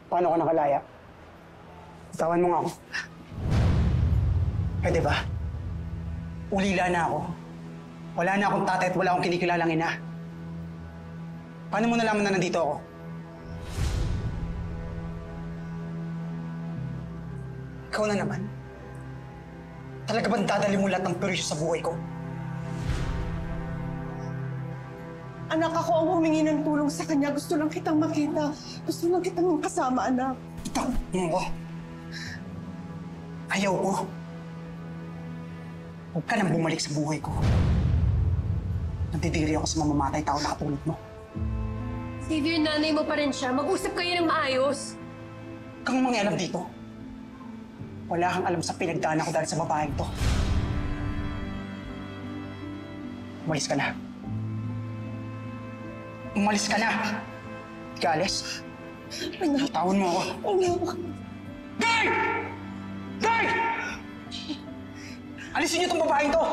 Paano ka nakalaya? Tawan mo nga ako. Pwede ba? Ulila na ako. Wala na akong tatay at wala akong kinikilalang ina. Paano mo nalaman na nandito ako? Ikaw na naman. Talaga bang dadali mo lahat ng perwisyo sa buhay ko? Anak, ako ang humingi ng tulong sa kanya. Gusto lang kitang makita. Gusto lang kitang kasama, anak. Ito, ko. Ayaw ko. Huwag ka nang bumalik sa buhay ko. Nandidiri ako sa mamamatay tao na katulad mo. Xavier, nanay mo pa rin siya. Mag-usap kayo ng maayos. Kang mangialam dito. Wala kang alam sa pinagdaanan ko dahil sa babaeng to. Umalis ka na. Umalis ka na! Gales. Tawon mo ako. Day! Day! Alisin niyo tong babaeng to!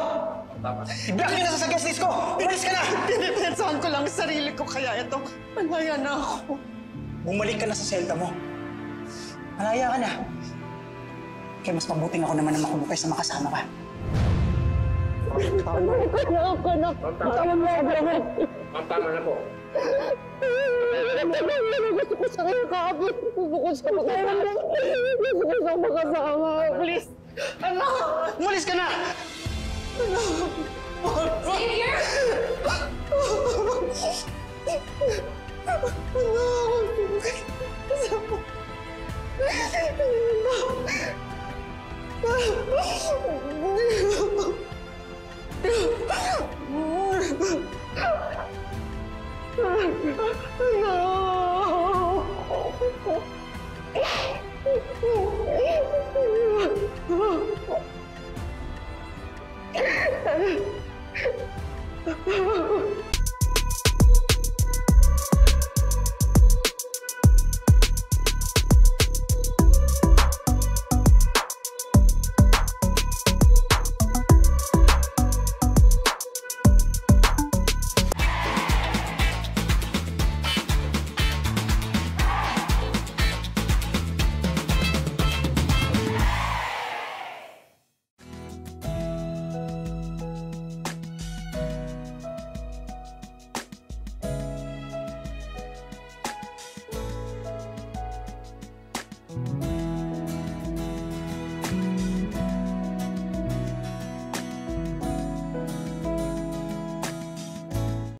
I-block niyo na sa guest list ko! Umalis ka na! Pinipensahan ko lang sarili ko, kaya ito, malaya na ako. Bumalik ka na sa selta mo. Malaya ka na. Kaya mas mabuting ako naman na makulong kaysa makasama ka. Tawon mo. Ma'am, tama na po. Gusto ko sa kanya kaabot. Gusto ko sa makasama. Gusto ko sa makasama. Please. Anak! Umalis ka na! Xavier! No!